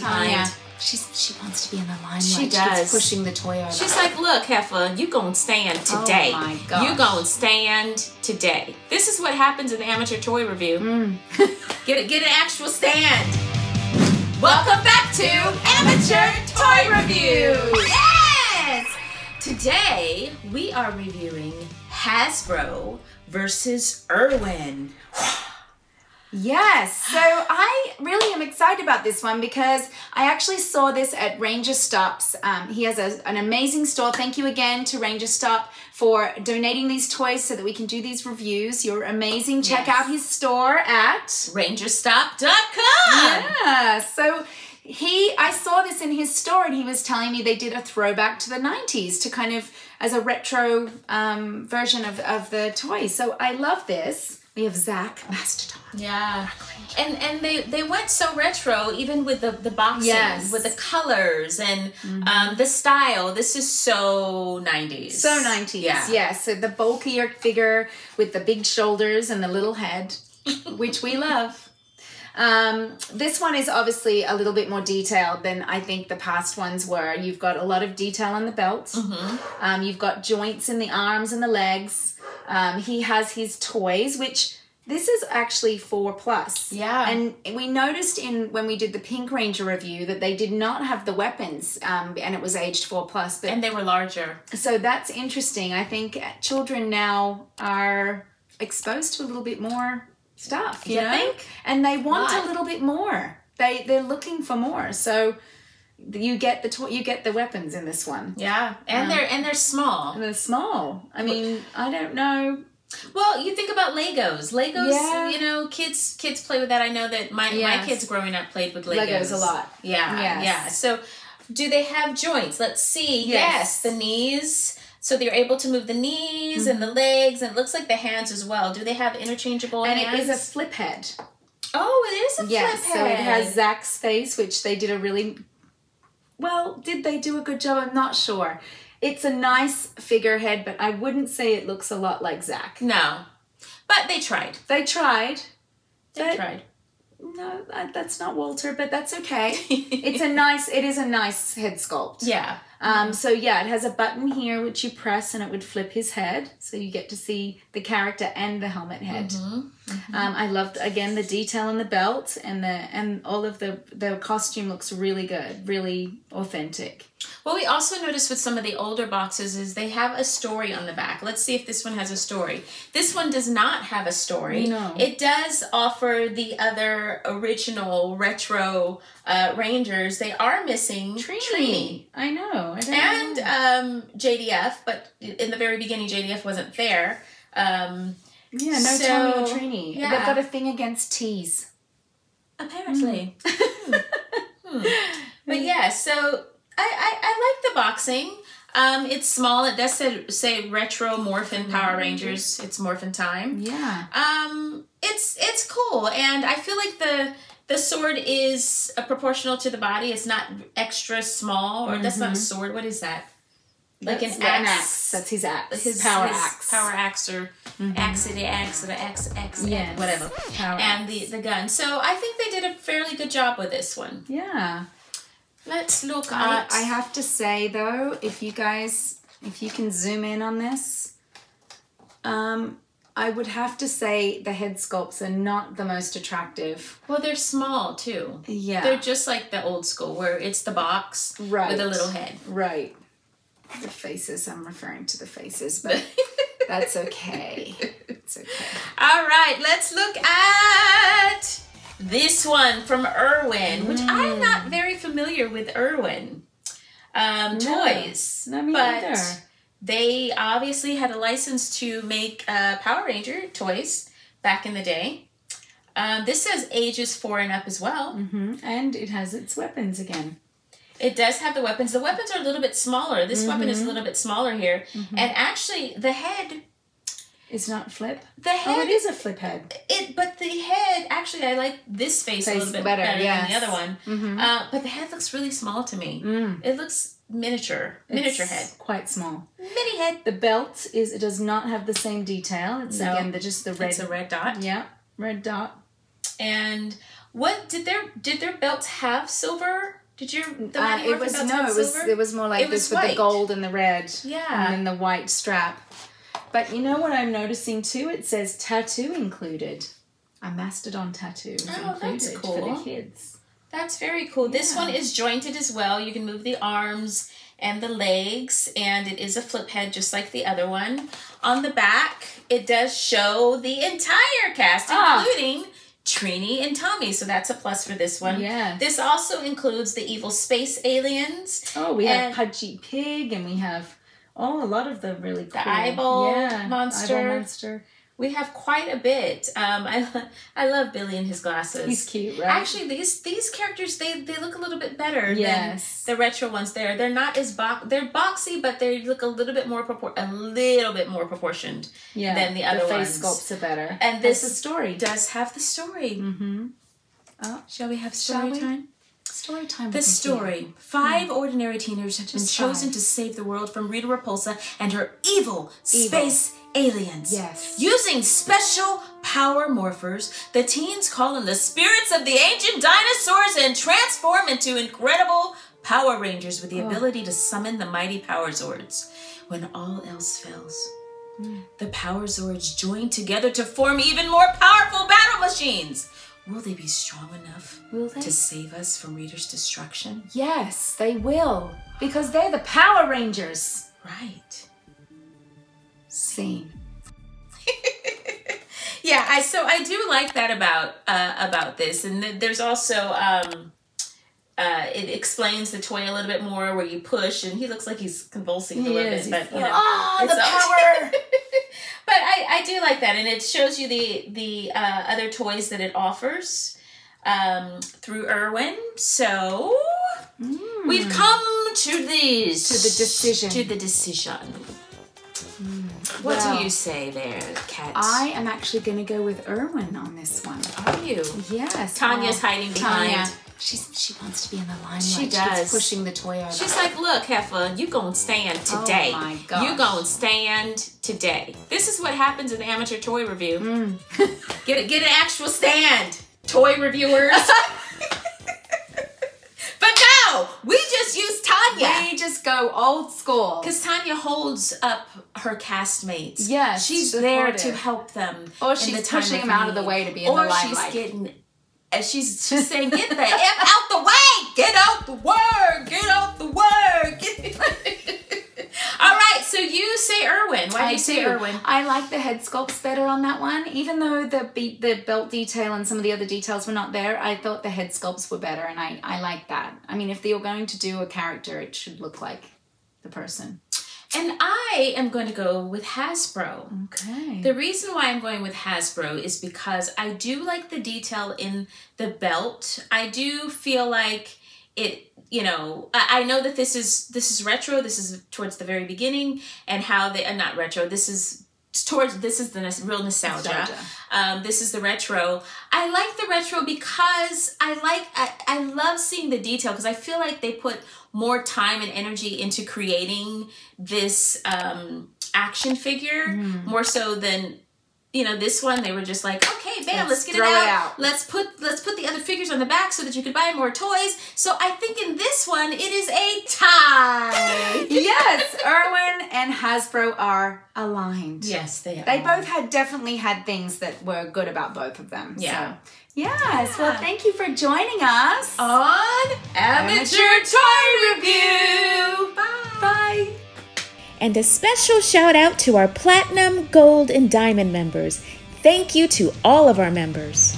behind. She wants to be in the limelight. She does. Keeps pushing the toy over. She's like, look, heifer, you gonna stand today. Oh my gosh. You gonna stand today. This is what happens in the amateur toy review. Get an actual stand. Welcome back to Amateur Toy Review. Yes! Today we are reviewing Hasbro versus Irwin. Yes, so I really am excited about this one because I actually saw this at Ranger Stops. He has an amazing store. Thank you again to Ranger Stop for donating these toys so that we can do these reviews. You're amazing. Check out his store at rangerstop.com. Yeah, so I saw this in his store and he was telling me they did a throwback to the 90s to kind of as a retro version of the toy. So I love this. We have Zach Mastodon. Yeah, and they went so retro, even with the boxing, with the colors and the style. This is so 90s. So 90s, yeah. So the bulkier figure with the big shoulders and the little head, which we love. This one is obviously a little bit more detailed than I think the past ones were. You've got a lot of detail on the belt. You've got joints in the arms and the legs. He has his toys, which this is actually 4+. Yeah. And we noticed when we did the Pink Ranger review that they did not have the weapons, and it was aged 4+. But, and they were larger. So that's interesting. I think children now are exposed to a little bit more stuff, you know? Think? And they want a little bit more. They're looking for more. So you get the weapons in this one. Yeah, and they're small. And they're small. I mean, I don't know. Well, you think about Legos. You know, kids play with that. I know that my kids growing up played with Legos a lot. Yeah. So, do they have joints? Let's see. Yes, the knees. So they're able to move the knees and the legs, and it looks like the hands as well. Do they have interchangeable hands? And it is a flip head. Oh, it is a flip head. So it has Zach's face, which they did a really... Well, did they do a good job? I'm not sure. It's a nice figurehead, but I wouldn't say it looks a lot like Zach. No. But they tried. They tried. They tried. No, that's not Walter, but that's okay. It is a nice head sculpt. Yeah. So yeah, it has a button here which you press and it would flip his head, so you get to see the character and the helmet head. I loved again the detail on the belt and all of the costume looks really good, really authentic. What we also noticed with some of the older boxes is they have a story on the back. Let's see if this one has a story. This one does not have a story. No. It does offer the other original retro Rangers. They are missing Trini. I know. And JDF, but in the very beginning JDF wasn't there. Tommy or Trini. Yeah. They've got a thing against teas. Apparently. But yeah, so I like the boxing. It's small. It does say Retro Morphin Power Rangers. It's Morphin time. Yeah. It's cool, and I feel like the sword is proportional to the body. It's not extra small, or that's not a sword. What is that? Like an axe. That's his axe. His power axe. Power axe or axe, yeah, whatever. Power and axe. the gun. So I think they did a fairly good job with this one. Yeah. Let's look at... I have to say, though, if you can zoom in on this, I would have to say the head sculpts are not the most attractive. Well, they're small, too. Yeah. They're just like the old school, where it's the box with a little head. Right. The faces, I'm referring to the faces, but that's okay. It's okay. All right, let's look at... this one from Erwin, which I'm not very familiar with Erwin toys. No, me neither. They obviously had a license to make Power Ranger toys back in the day. This says ages 4 and up as well. And it has its weapons again. It does have the weapons. The weapons are a little bit smaller. This weapon is a little bit smaller here. And actually, the head... It's not flip? The head... Oh, it is a flip head. But the head... Actually, I like this face a little bit better than the other one. But the head looks really small to me. It looks miniature. Miniature head. Quite small. Mini head. The belt it does not have the same detail. It's again just the red. It's a red dot. Yeah, red dot. And What did their belts have silver? Did the Mighty Morphin belts have silver? It was more like this with the gold and the red. Yeah. And then the white strap. But you know what I'm noticing too? It says tattoo included. A mastodon tattoo is included that's cool. for the kids. That's very cool. This one is jointed as well. You can move the arms and the legs, and it is a flip head just like the other one. On the back, it does show the entire cast, including Trini and Tommy, so that's a plus for this one. Yes. This also includes the evil space aliens. Oh, we have Pudgy Pig, and we have a lot of the really cool. The eyeball monster. Eyeball monster. We have quite a bit. I love Billy and his glasses. He's cute, right? Actually, these characters they look a little bit better than the retro ones. They're not as they're boxy, but they look a little bit more proportioned than the other ones. The face sculpts are better. And this story does have the story. Mm-hmm. Oh, shall we have story time? Story time. The story. 5 ordinary teenagers have been chosen to save the world from Rita Repulsa and her evil space aliens. Yes. Using special power morphers, the teens call in the spirits of the ancient dinosaurs and transform into incredible Power Rangers with the ability to summon the mighty Power Zords. When all else fails, the Power Zords join together to form even more powerful battle machines. Will they be strong enough to save us from Rita's destruction? Yes, they will. Because they're the Power Rangers. Right. Scene. Yeah, so I do like that about this, and there's also it explains the toy a little bit more where you push, and he looks like he's convulsing a little bit, but you know, the power. But I do like that, and it shows you the other toys that it offers through Erwin. So we've come to the decision. What do you say there, Kat? I am actually going to go with Irwin on this one. Are you? Yes. Tanya's hiding behind. Tanya. She wants to be in the limelight. She does. She keeps pushing the toy over. She's like, look, heifer, you gonna stand today. Oh my gosh. You gonna stand today. This is what happens in the amateur toy review. Get an actual stand, toy reviewers. But no, we just use Tanya. We just go old school. Because Tanya holds up her castmates. Yes, she's there to help them. Or she's pushing them out of the way to be in the limelight. Or she's getting... She's saying, get the F out the way! Get out the way! Get out the way! All right, so you say Erwin. Why do you say Erwin? I like the head sculpts better on that one. Even though the belt detail and some of the other details were not there, I thought the head sculpts were better, and I like that. I mean, if you're going to do a character, it should look like the person. And I am going to go with Hasbro. Okay. The reason why I'm going with Hasbro is because I do like the detail in the belt. I do feel like it, you know, I know that this is retro. This is towards the very beginning, and how they not retro. This is the real nostalgia. This is the retro. I like the retro because I love seeing the detail, because I feel like they put more time and energy into creating this action figure, more so than, you know, this one. They were just like, okay, bam, let's get it out. Let's put the other figures on the back so that you could buy more toys. So I think in this one, it is a tie. Yes, Erwin and Hasbro are aligned. Yes, they are. They both definitely had things that were good about both of them. Yeah. So. Yes, well, thank you for joining us on Amateur Toy Review. Bye. Bye. And a special shout out to our Platinum, Gold, and Diamond members. Thank you to all of our members.